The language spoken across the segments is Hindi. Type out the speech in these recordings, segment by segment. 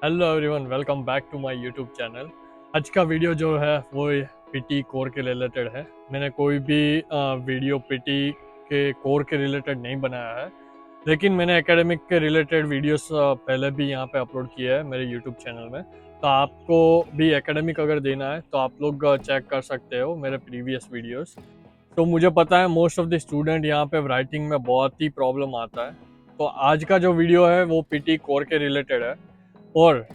Hello everyone, welcome back to my YouTube channel. आज का वीडियो जो है वो पीटी कोर के रिलेटेड है। मैंने कोई भी वीडियो पीटी के कोर के रिलेटेड नहीं बनाया है, लेकिन मैंने एकेडमिक के रिलेटेड वीडियोस पहले भी यहाँ पे अपलोड किए हैं मेरे यूट्यूब चैनल में। तो आपको भी एकेडमिक अगर देना है तो आप लोग चेक कर सकते हो मेरे प्रीवियस वीडियोस। तो मुझे पता है मोस्ट ऑफ द स्टूडेंट यहाँ पे राइटिंग में बहुत ही प्रॉब्लम आता है। तो आज का जो वीडियो है वो पीटी कोर के रिलेटेड है, और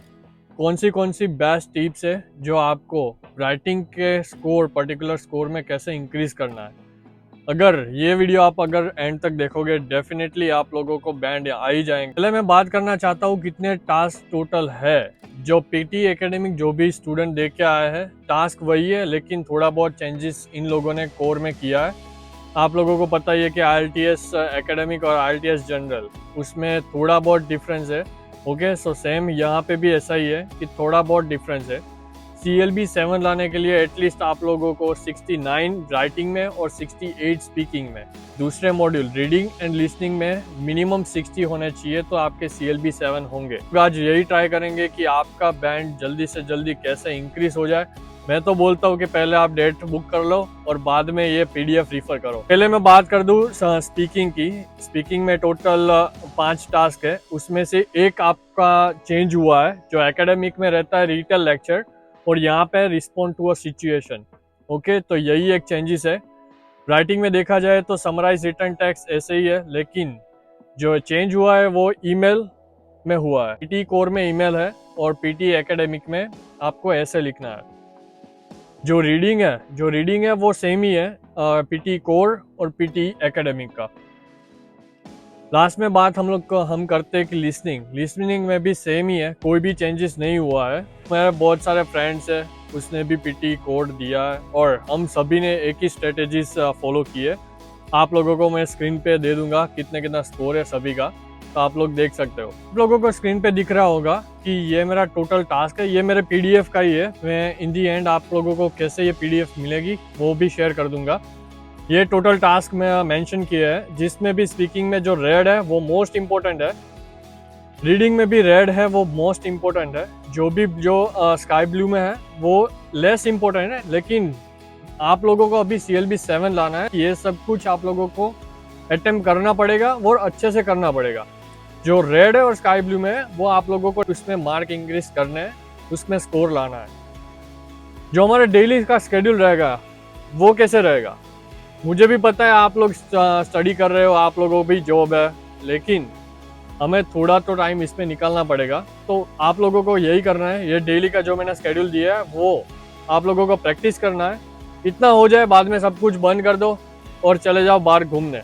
कौन सी बेस्ट टिप्स है जो आपको राइटिंग के स्कोर पर्टिकुलर स्कोर में कैसे इंक्रीज करना है। अगर ये वीडियो आप अगर एंड तक देखोगे डेफिनेटली आप लोगों को बैंड आ ही जाएंगे। पहले मैं बात करना चाहता हूँ कितने टास्क टोटल है जो पीटी एकेडमिक जो भी स्टूडेंट दे के आए हैं। टास्क वही है, लेकिन थोड़ा बहुत चेंजेस इन लोगों ने कोर में किया है। आप लोगों को पता ही है कि IELTS एकेडमिक और IELTS जनरल उसमें थोड़ा बहुत डिफरेंस है। ओके, सो सेम यहाँ पे भी ऐसा ही है कि थोड़ा बहुत डिफरेंस है। CLB 7 लाने के लिए एटलीस्ट आप लोगों को 69 राइटिंग में और 68 स्पीकिंग में, दूसरे मॉड्यूल रीडिंग एंड लिसनिंग में मिनिमम 60 होने चाहिए, तो आपके CLB 7 होंगे। तो आज यही ट्राई करेंगे कि आपका बैंड जल्दी से जल्दी कैसे इंक्रीज हो जाए। मैं तो बोलता हूँ कि पहले आप डेट बुक कर लो और बाद में ये PDF रिफर करो। पहले मैं बात कर दूँ स्पीकिंग की। स्पीकिंग में टोटल 5 टास्क है, उसमें से एक आपका चेंज हुआ है। जो एकेडमिक में रहता है रीटेल लेक्चर, और यहाँ पे respond to a situation. Okay, तो यही एक चेंजेस है। राइटिंग में देखा जाए तो समराइज रिटर्न टेक्स्ट ऐसे ही है, लेकिन जो चेंज हुआ है वो ईमेल में हुआ है। पीटी कोर में ईमेल है और पीटी एकेडमिक में आपको ऐसे लिखना है। जो रीडिंग है वो सेम ही है पीटी कोर और पीटी एकेडमिक का। लास्ट में बात हम करते हैं कि लिसनिंग में भी सेम ही है, कोई भी चेंजेस नहीं हुआ है। मेरे बहुत सारे फ्रेंड्स है उसने भी पीटी कोड दिया है और हम सभी ने एक ही स्ट्रेटेजीज फॉलो किए। आप लोगों को मैं स्क्रीन पे दे दूंगा कितना स्कोर है सभी का, तो आप लोग देख सकते हो। आप लोगों को स्क्रीन पे दिख रहा होगा कि ये मेरा टोटल टास्क है, ये मेरे PDF का ही है। मैं इन दी एंड आप लोगों को कैसे ये PDF मिलेगी वो भी शेयर कर दूंगा। ये टोटल टास्क में मेंशन किया है, जिसमें भी स्पीकिंग में जो रेड है वो मोस्ट इम्पोर्टेंट है, रीडिंग में भी रेड है वो मोस्ट इम्पोर्टेंट है, जो स्काई ब्लू में है वो लेस इम्पोर्टेंट है। लेकिन आप लोगों को अभी CLB 7 लाना है, ये सब कुछ आप लोगों को अटेम्प्ट करना पड़ेगा और अच्छे से करना पड़ेगा। जो रेड है और स्काई ब्लू में है वो आप लोगों को उसमें मार्क इंक्रीज करने हैं, उसमें स्कोर लाना है। जो हमारे डेली का शेड्यूल रहेगा वो कैसे रहेगा, मुझे भी पता है आप लोग स्टडी कर रहे हो, आप लोगों को भी जॉब है, लेकिन हमें थोड़ा तो टाइम इसमें निकालना पड़ेगा। तो आप लोगों को यही करना है, ये डेली का जो मैंने शेड्यूल दिया है वो आप लोगों को प्रैक्टिस करना है। इतना हो जाए बाद में सब कुछ बंद कर दो और चले जाओ बाहर घूमने।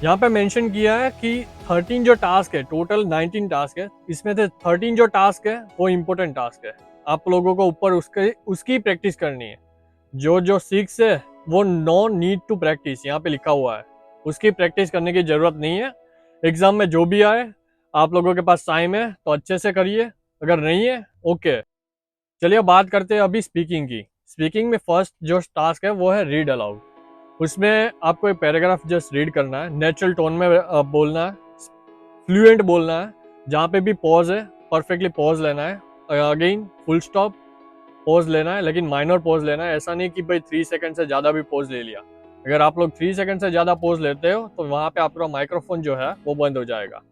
यहाँ पे मेंशन किया है कि 13 जो टास्क है, टोटल 19 टास्क है, इसमें से 13 जो टास्क है वो इम्पोर्टेंट टास्क है। आप लोगों को ऊपर उसकी प्रैक्टिस करनी है। जो 6 है वो नो नीड टू प्रैक्टिस यहाँ पे लिखा हुआ है, उसकी प्रैक्टिस करने की जरूरत नहीं है। एग्जाम में जो भी आए आप लोगों के पास टाइम है तो अच्छे से करिए, अगर नहीं है ओके। चलिए बात करते हैं अभी स्पीकिंग की। स्पीकिंग में फर्स्ट जो टास्क है वो है रीड अलाउड। उसमें आपको एक पैराग्राफ जस्ट रीड करना है, नेचुरल टोन में बोलना है, फ्लुएंट बोलना है। जहाँ पे भी पॉज है परफेक्टली पॉज लेना है, अगेन फुल स्टॉप पॉज लेना है, लेकिन माइनर पॉज लेना है। ऐसा नहीं कि भाई 3 सेकंड से ज़्यादा भी पॉज ले लिया। अगर आप लोग 3 सेकंड से ज़्यादा पॉज लेते हो तो वहाँ पे आपका माइक्रोफोन जो है वो बंद हो जाएगा।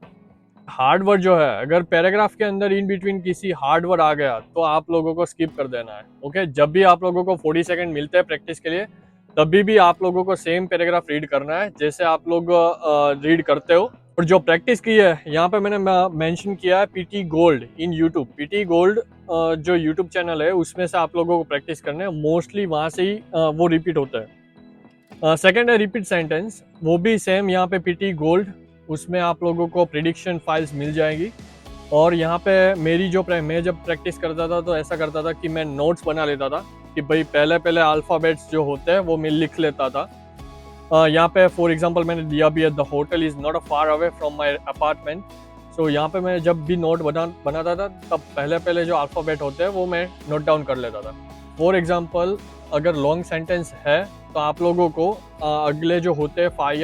हार्ड वर्ड जो है, अगर पैराग्राफ के अंदर इन बिटवीन किसी हार्ड वर्ड आ गया तो आप लोगों को स्किप कर देना है। ओके, जब भी आप लोगों को 40 सेकंड मिलते हैं प्रैक्टिस के लिए, तभी भी आप लोगों को सेम पैराग्राफ रीड करना है जैसे आप लोग रीड करते हो। और जो प्रैक्टिस की है यहाँ पे मैंने मेंशन किया है PT gold in YouTube. PT gold जो यूट्यूब चैनल है उसमें से आप लोगों को प्रैक्टिस करना है, मोस्टली वहाँ से ही वो रिपीट होता है। सेकेंड है रिपीट सेंटेंस, वो भी सेम यहाँ पे पीटी गोल्ड, उसमें आप लोगों को प्रिडिक्शन फाइल्स मिल जाएगी। और यहाँ पे मैं जब प्रैक्टिस करता था तो ऐसा करता था कि मैं नोट्स बना लेता था कि भाई पहले अल्फ़ाबेट्स जो होते हैं वो मैं लिख लेता था। यहाँ पे फॉर एग्जांपल मैंने दिया भी है, the hotel is not far away from my apartment. So यहाँ पे मैं जब भी नोट बनाता था तब पहले जो अल्फ़ाबेट होते हैं वो मैं नोट डाउन कर लेता था। फॉर एग्जांपल अगर लॉन्ग सेंटेंस है तो आप लोगों को अगले जो होते हैं 5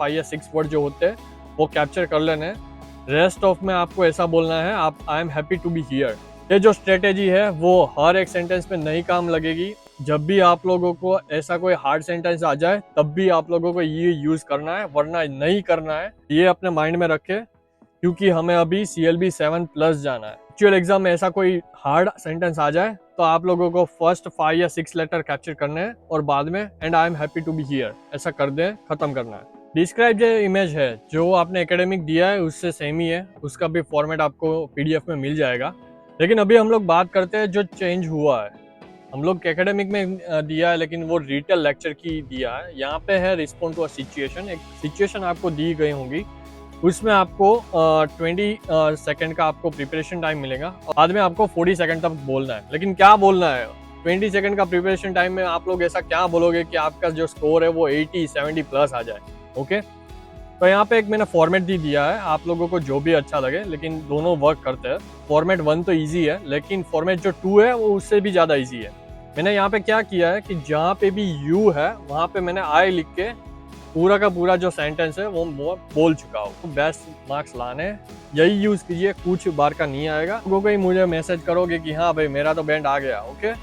या 6 वर्ड जो होते हैं वो कैप्चर कर लेने हैं। रेस्ट ऑफ में आपको ऐसा बोलना है, आप I am happy to be here. ये जो स्ट्रेटेजी है वो हर एक सेंटेंस में नहीं काम लगेगी। जब भी आप लोगों को ऐसा कोई हार्ड सेंटेंस आ जाए तब भी आप लोगों को ये यूज करना है, वरना नहीं करना है। ये अपने माइंड में रखे, क्योंकि हमें अभी CLB 7+ जाना है। एक्चुअल एग्जाम में ऐसा कोई हार्ड सेंटेंस आ जाए तो आप लोगों को फर्स्ट 5 या 6 लेटर कैप्चर करने हैं और बाद में and I am happy to be here ऐसा कर दें, खत्म करना है। डिस्क्राइब जो इमेज है जो आपने एकेडमिक दिया है उससे सेम ही है, उसका भी फॉर्मेट आपको PDF में मिल जाएगा। लेकिन अभी हम लोग बात करते हैं जो चेंज हुआ है। हम लोग एकेडमिक में दिया है लेकिन वो रिटेल लेक्चर की दिया है। यहाँ पे है रिस्पॉन्ड टू अ सिचुएशन। एक सिचुएशन आपको दी गई होंगी, उसमें आपको 20 सेकंड का आपको प्रिपरेशन टाइम मिलेगा और बाद में आपको 40 सेकंड तक बोलना है। लेकिन क्या बोलना है? 20 सेकंड का प्रिपरेशन टाइम में आप लोग ऐसा क्या बोलोगे कि आपका जो स्कोर है वो 80-70+ आ जाए। ओके, तो यहाँ पे एक मैंने फॉर्मेट दिया है, आप लोगों को जो भी अच्छा लगे, लेकिन दोनों वर्क करते हैं। फॉर्मेट 1 तो ईजी है, लेकिन फॉर्मेट जो 2 है वो उससे भी ज़्यादा ईजी है। मैंने यहाँ पे क्या किया है कि जहाँ पे भी यू है वहाँ पे मैंने आई लिख के पूरा का पूरा जो सेंटेंस है वो बोल चुका हूँ। तो बेस्ट मार्क्स लाने यही यूज़ कीजिए, कुछ बार का नहीं आएगा। लोगों को ही मुझे मैसेज करोगे कि हाँ भाई मेरा तो बैंड आ गया, ओके,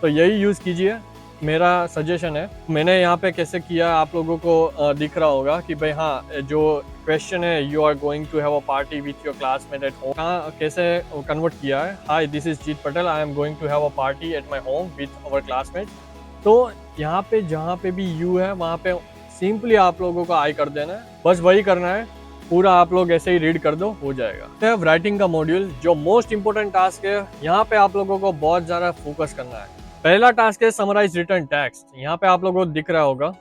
तो यही यूज़ कीजिए, मेरा सजेशन है। मैंने यहाँ पे कैसे किया आप लोगों को दिख रहा होगा कि भाई हाँ, जो क्वेश्चन है you are going to have a party with your classmate at home, कहाँ कैसे कन्वर्ट किया है। Hi this is Jeet Patel, I am going to have a party at my home with our classmate. तो यहाँ पे जहाँ पे भी यू है वहाँ पे सिंपली आप लोगों को आई कर देना है, बस वही करना है। पूरा आप लोग ऐसे ही रीड कर दो, हो जाएगा। राइटिंग का मॉड्यूल जो मोस्ट इंपोर्टेंट टास्क है, यहाँ पे आप लोगों को बहुत ज़्यादा फोकस करना है। पहला टास्क है समराइज रिटन टेक्स्ट। यहाँ पे आप लोगों को दिख रहा होगा,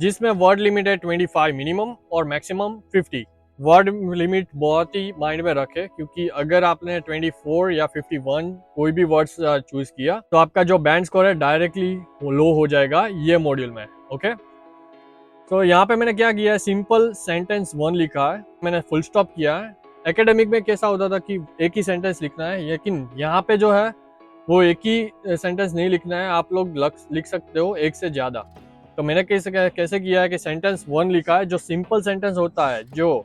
जिसमें वर्ड लिमिट है 25 मिनिमम और मैक्सिमम 50। वर्ड लिमिट बहुत ही माइंड में रखे, क्योंकि अगर आपने 24 या 51 कोई भी वर्ड्स चूज किया तो आपका जो बैंड स्कोर है डायरेक्टली लो हो जाएगा ये मॉड्यूल में। ओके, तो यहाँ पे मैंने क्या किया है, सिंपल सेंटेंस 1 लिखा है, मैंने फुल स्टॉप किया है। एकेडमिक में कैसा होता था कि एक ही सेंटेंस लिखना है, लेकिन यहाँ पे जो है वो एक ही सेंटेंस नहीं लिखना है, आप लोग लिख सकते हो एक से ज़्यादा। तो मैंने कैसे किया है कि सेंटेंस 1 लिखा है, जो सिंपल सेंटेंस होता है, जो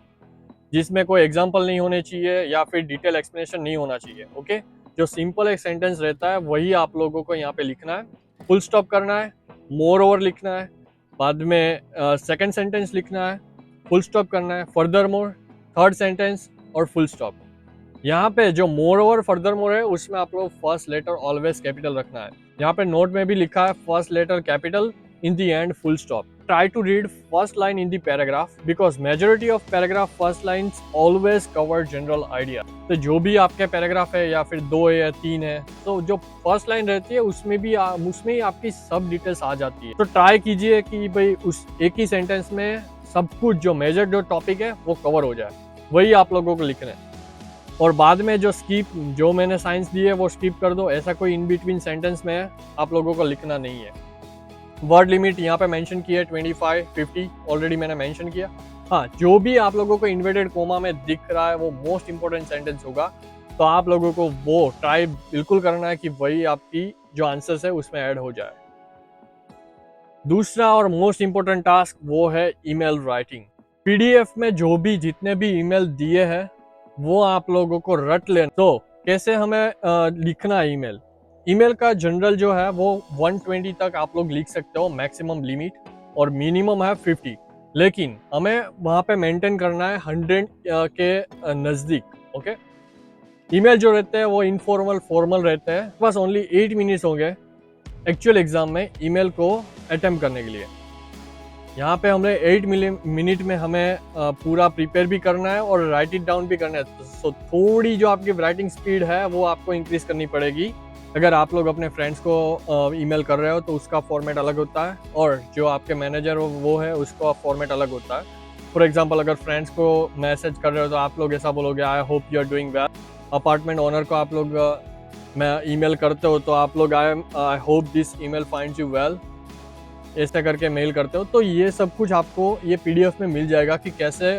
जिसमें कोई एग्जाम्पल नहीं होने चाहिए या फिर डिटेल एक्सप्लेनेशन नहीं होना चाहिए। ओके, जो सिंपल एक सेंटेंस रहता है वही आप लोगों को यहाँ पे लिखना है। फुल स्टॉप करना है, मोर ओवर लिखना है, बाद में सेकंड सेंटेंस लिखना है, फुल स्टॉप करना है, फर्दर मोर, थर्ड सेंटेंस और फुल स्टॉप। यहाँ पे जो मोर ओवर फर्दर मोर है उसमें आप लोग फर्स्ट लेटर ऑलवेज कैपिटल रखना है। यहाँ पे नोट में भी लिखा है first letter capital, in the end full stop. Try to read first line in the paragraph, because majority of paragraph first lines always cover general idea. तो जो भी आपके पैराग्राफ है या फिर 2 है या 3 है, तो जो फर्स्ट लाइन रहती है उसमें ही आपकी सब डिटेल्स आ जाती है। तो ट्राई कीजिए कि भाई उस एक ही सेंटेंस में सब कुछ जो मेजर जो टॉपिक है वो कवर हो जाए, वही आप लोगों को लिखना है। और बाद में जो मैंने साइंस दी है वो स्किप कर दो, ऐसा कोई इन बिटवीन सेंटेंस में आप लोगों को लिखना नहीं है। वर्ड लिमिट यहाँ पे मेंशन किया है 25, 50 ऑलरेडी मैंने मेंशन किया। हाँ, जो भी आप लोगों को इन्वर्टेड कोमा में दिख रहा है वो मोस्ट इंपॉर्टेंट सेंटेंस होगा, तो आप लोगों को वो ट्राई बिल्कुल करना है कि वही आपकी जो आंसर्स है उसमें ऐड हो जाए। दूसरा और मोस्ट इंपॉर्टेंट टास्क वो है ईमेल राइटिंग। PDF में जो भी जितने भी ईमेल दिए हैं वो आप लोगों को रट लेना। तो कैसे हमें लिखना है ईमेल का जनरल जो है वो 120 तक आप लोग लिख सकते हो मैक्सिमम लिमिट, और मिनिमम है 50। लेकिन हमें वहाँ पे मेंटेन करना है 100 के नज़दीक। ओके, ईमेल जो रहते हैं वो इनफॉर्मल फॉर्मल रहते हैं। बस ओनली 8 मिनट्स होंगे एक्चुअल एग्जाम में ईमेल को अटेम्प्ट करने के लिए। यहाँ पे हमें 8 मिनट में हमें पूरा प्रिपेयर भी करना है और राइट इट डाउन भी करना है। तो थोड़ी जो आपकी राइटिंग स्पीड है वो आपको इंक्रीज करनी पड़ेगी। अगर आप लोग अपने फ्रेंड्स को ईमेल कर रहे हो तो उसका फॉर्मेट अलग होता है, और जो आपके मैनेजर वो है उसका फॉर्मेट अलग होता है। फॉर एग्जांपल, अगर फ्रेंड्स को मैसेज कर रहे हो तो आप लोग ऐसा बोलोगे, I hope you are doing well. Apartment owner को आप लोग ईमेल करते हो तो आप लोग I hope this email finds you well, ऐसा करके मेल करते हो। तो ये सब कुछ आपको ये PDF में मिल जाएगा कि कैसे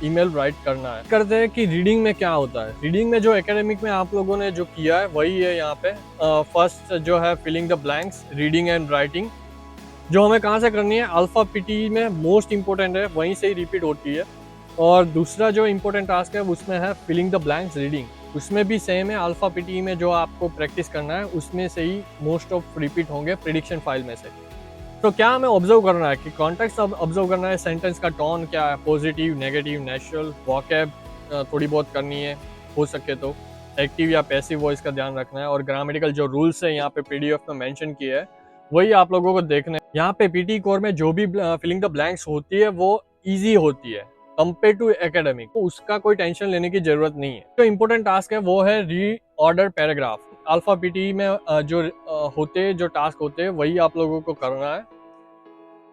ईमेल राइट करना है। करते हैं कि रीडिंग में क्या होता है। रीडिंग में जो एकेडमिक में आप लोगों ने जो किया है वही है यहाँ पे। फर्स्ट जो है filling the blanks, reading and writing, जो हमें कहाँ से करनी है, अल्फा PT में मोस्ट इंपॉर्टेंट है, वहीं से ही रिपीट होती है। और दूसरा जो इम्पोर्टेंट टास्क है उसमें है फिलिंग द ब्लैंक्स रीडिंग, उसमें भी सेम है। अल्फा पीटी में जो आपको प्रैक्टिस करना है उसमें से ही मोस्ट ऑफ रिपीट होंगे प्रिडिक्शन फाइल में से। तो क्या हमें ऑब्जर्व करना है कि कॉन्टेक्स्ट ऑब्जर्व करना है, सेंटेंस का टोन क्या है, पॉजिटिव, नेगेटिव, नेचुरल, वॉकैब थोड़ी बहुत करनी है हो सके तो, एक्टिव या पैसिव वॉइस का ध्यान रखना है, और ग्रामेटिकल जो रूल्स है यहाँ पे पीडीएफ में मेंशन किए हैं वही आप लोगों को देखना है। यहाँ पे पीटी कोर में जो भी फिलिंग द ब्लैंक्स होती है वो इजी होती है कंपेयर टू एकेडमिक, तो उसका कोई टेंशन लेने की जरूरत नहीं है। जो इम्पोर्टेंट टास्क है वो है री ऑर्डर पैराग्राफ। अल्फा पीटी में जो होते जो टास्क होते हैं वही आप लोगों को करना है।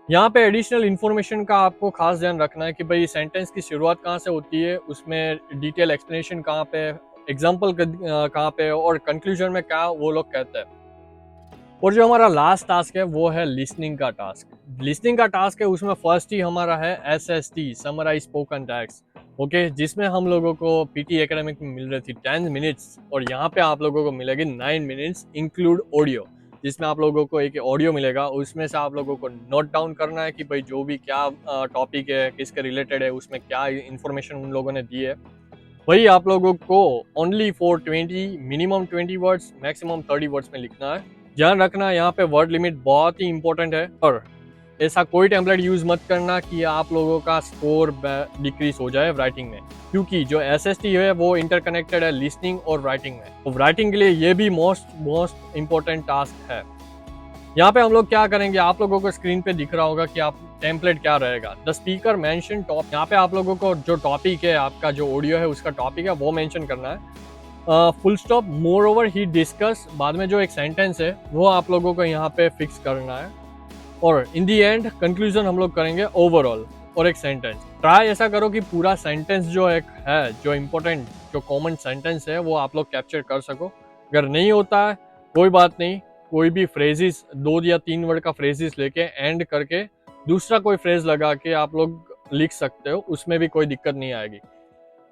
यहाँ पे एडिशनल इन्फॉर्मेशन का आपको खास ध्यान रखना है कि भाई सेंटेंस की शुरुआत कहाँ से होती है, उसमें डिटेल एक्सप्लेनेशन कहाँ पे, एग्जाम्पल कहाँ पे, और कंक्लूजन में क्या वो लोग कहते हैं। और जो हमारा लास्ट टास्क है वो है लिसनिंग का टास्क। लिसनिंग का टास्क है उसमें फर्स्ट ही हमारा है SST, summarise spoken text, okay, जिसमें हम लोगों को पीटी एकेडमिक में मिल रही थी 10 मिनट्स, और यहाँ पे आप लोगों को मिलेगी 9 मिनट्स इंक्लूड ऑडियो, जिसमें आप लोगों को एक ऑडियो मिलेगा। उसमें से आप लोगों को नोट डाउन करना है कि भाई जो भी क्या टॉपिक है, किसके रिलेटेड है, उसमें क्या इन्फॉर्मेशन उन लोगों ने दी है, वही आप लोगों को only for 20, minimum 20 words, maximum 30 words में लिखना है। ध्यान रखना यहाँ पे वर्ड लिमिट बहुत ही इंपॉर्टेंट है, और ऐसा कोई टेम्पलेट यूज मत करना कि आप लोगों का स्कोर डिक्रीज हो जाए राइटिंग में, क्योंकि जो SST है वो इंटरकनेक्टेड है लिसनिंग और राइटिंग में। तो राइटिंग के लिए ये भी मोस्ट इंपॉर्टेंट टास्क है। यहाँ पे हम लोग क्या करेंगे, आप लोगों को स्क्रीन पे दिख रहा होगा कि आप टेम्पलेट क्या रहेगा। द स्पीकर मेंशन टॉप, यहाँ पे आप लोगों को जो टॉपिक है, आपका जो ऑडियो है उसका टॉपिक है वो मेंशन करना है। फुल स्टॉप, मोर ओवर, ही डिस्कस, बाद में जो एक सेंटेंस है वो आप लोगों को यहाँ पे फिक्स करना है, और इन दी एंड कंक्लूजन हम लोग करेंगे ओवरऑल और एक सेंटेंस। ट्राई ऐसा करो कि पूरा सेंटेंस जो एक है, जो इम्पोर्टेंट जो कॉमन सेंटेंस है वो आप लोग कैप्चर कर सको। अगर नहीं होता है कोई बात नहीं, कोई भी फ्रेजेस 2 या 3 वर्ड का फ्रेजेस लेके एंड करके दूसरा कोई फ्रेज लगा के आप लोग लिख सकते हो, उसमें भी कोई दिक्कत नहीं आएगी।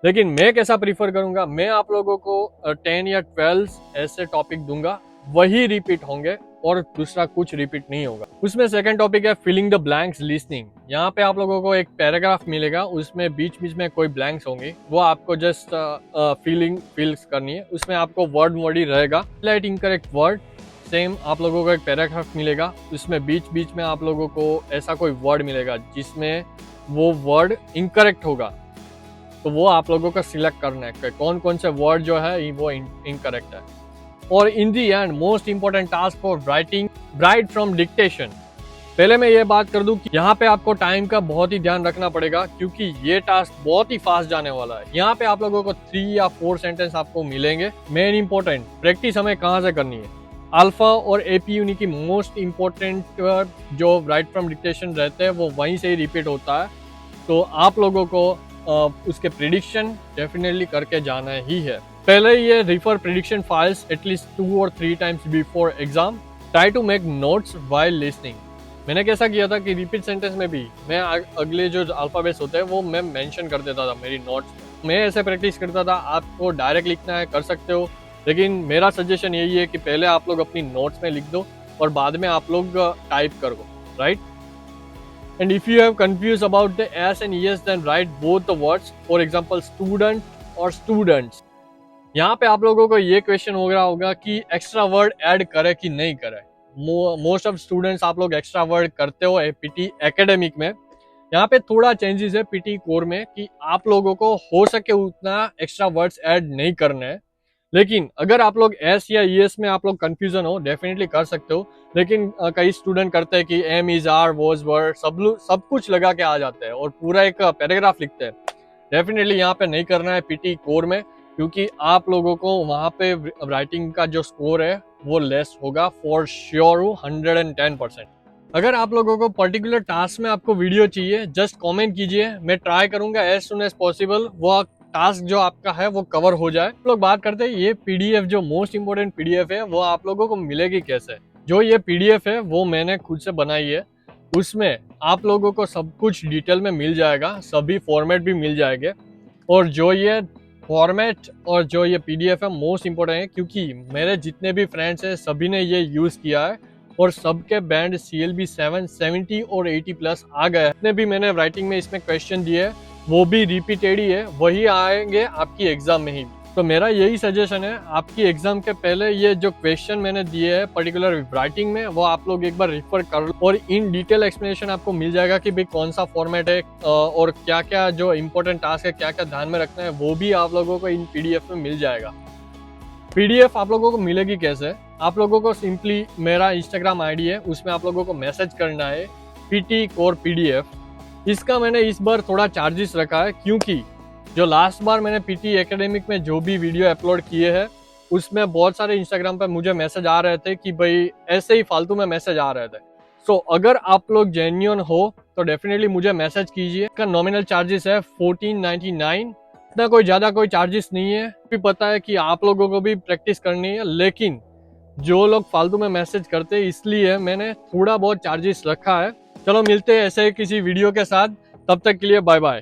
लेकिन मैं कैसा प्रीफर करूंगा, मैं आप लोगों को 10 या 12 ऐसे टॉपिक दूंगा, वही रिपीट होंगे और दूसरा कुछ रिपीट नहीं होगा। उसमें सेकंड टॉपिक है फिलिंग द ब्लैंक्स लिसनिंग। यहाँ पे आप लोगों को एक पैराग्राफ मिलेगा, उसमें बीच बीच में कोई ब्लैंक्स होंगे, वो आपको जस्ट फिल्स करनी है। उसमें आपको वर्ड ही रहेगा, हाईलाइट इनकरेक्ट वर्ड। सेम आप लोगों को एक पैराग्राफ मिलेगा, उसमें बीच बीच में आप लोगों को ऐसा कोई वर्ड मिलेगा जिसमें वो वर्ड इनकरेक्ट होगा, तो वो आप लोगों का सिलेक्ट करना है कौन कौन से वर्ड जो है वो इनकरेक्ट है। और in the end most important task for writing, write from dictation. पहले मैं ये बात कर दूं कि यहाँ पे आपको टाइम का बहुत ही ध्यान रखना पड़ेगा, क्योंकि ये टास्क बहुत ही फास्ट जाने वाला है। यहाँ पे आप लोगों को 3 या 4 सेंटेंस आपको मिलेंगे। मेन इंपॉर्टेंट प्रैक्टिस हमें कहाँ से करनी है, अल्फा और AP यूनि की मोस्ट इंपॉर्टेंट जो राइट फ्रॉम डिक्टेशन रहते हैं वो वहीं से ही रिपीट होता है। तो आप लोगों को उसके प्रिडिक्शन डेफिनेटली करके जाना ही है। पहले ये रिफर प्रिडिक्शन फाइल्स एटलीस्ट 2 और 3 times before exam. Try to make notes while listening. मैंने कैसा किया था कि रिपीट सेंटेंस में भी मैं अगले जो अल्फाबेट्स होते हैं वो मैं मेंशन कर देता था मेरी नोट्स। मैं ऐसे प्रैक्टिस करता था। आपको डायरेक्ट लिखना है कर सकते हो, लेकिन मेरा सजेशन यही है कि पहले आप लोग अपनी नोट्स में लिख दो और बाद में आप लोग टाइप करो, right. And if you have confused about the S and ES, then write both the words. For example, student और students. यहाँ पे आप लोगों को ये क्वेश्चन हो रहा होगा कि एक्स्ट्रा वर्ड ऐड करे कि नहीं करे। मोस्ट ऑफ स्टूडेंट्स आप लोग एक्स्ट्रा वर्ड करते हो पीटी एकेडमिक में। यहाँ पे थोड़ा चेंजेस है पीटी कोर में कि आप लोगों को हो सके उतना एक्स्ट्रा वर्ड्स ऐड नहीं करने हैं। लेकिन अगर आप लोग एस या ES में आप लोग कंफ्यूजन हो, डेफिनेटली कर सकते हो। लेकिन कई स्टूडेंट करते हैं कि am is are was word सब कुछ लगा के आ जाते हैं और पूरा एक पैराग्राफ लिखते हैं। डेफिनेटली यहाँ पे नहीं करना है पीटी कोर में, क्योंकि आप लोगों को वहाँ पे राइटिंग का जो स्कोर है वो लेस होगा फॉर श्योर 110%। अगर आप लोगों को पर्टिकुलर टास्क में आपको वीडियो चाहिए, जस्ट कमेंट कीजिए, मैं ट्राई करूंगा एज सुन एज पॉसिबल वो टास्क जो आपका है वो कवर हो जाए। लोग बात करते हैं ये PDF जो मोस्ट इंपोर्टेंट PDF है वो आप लोगों को मिलेगी कैसे। जो ये PDF है वो मैंने खुद से बनाई है, उसमें आप लोगों को सब कुछ डिटेल में मिल जाएगा, सभी फॉर्मेट भी मिल जाएंगे। और जो ये फॉर्मेट और जो ये PDF है मोस्ट इंपोर्टेंट है, क्योंकि मेरे जितने भी फ्रेंड्स हैं सभी ने ये यूज किया है और सबके बैंड CLB 770 और 80+ आ गए। जितने भी मैंने राइटिंग में इसमें क्वेश्चन दिए वो भी रिपीटेड ही है, वही आएंगे आपकी एग्जाम में ही। तो मेरा यही सजेशन है, आपकी एग्जाम के पहले ये जो क्वेश्चन मैंने दिए हैं पर्टिकुलर राइटिंग में, वो आप लोग एक बार रेफर कर लो और इन डिटेल एक्सप्लेनेशन आपको मिल जाएगा कि भाई कौन सा फॉर्मेट है और क्या क्या जो इंपॉर्टेंट टास्क है, क्या क्या ध्यान में रखना है, वो भी आप लोगों को इन पीडीएफ में मिल जाएगा। पीडीएफ आप लोगों को मिलेगी कैसे? आप लोगों को सिंपली मेरा इंस्टाग्राम आईडी है, उसमें आप लोगों को मैसेज करना है पीटी कोर पीडीएफ। इसका मैंने इस बार थोड़ा चार्जेस रखा है, क्योंकि जो लास्ट बार मैंने पीटी एकेडमिक में जो भी वीडियो अपलोड किए हैं उसमें बहुत सारे इंस्टाग्राम पर मुझे मैसेज आ रहे थे कि भाई ऐसे ही फालतू में मैसेज आ रहे थे। सो अगर आप लोग जेन्युइन हो तो डेफिनेटली मुझे मैसेज कीजिए। इसका नॉमिनल चार्जेस है 1499, इतना कोई ज़्यादा कोई चार्जेस नहीं है। भी पता है कि आप लोगों को भी प्रैक्टिस करनी है, लेकिन जो लोग फालतू में मैसेज करते हैं इसलिए मैंने थोड़ा बहुत चार्जेस रखा है। चलो मिलते हैं ऐसे किसी वीडियो के साथ, तब तक के लिए बाय बाय।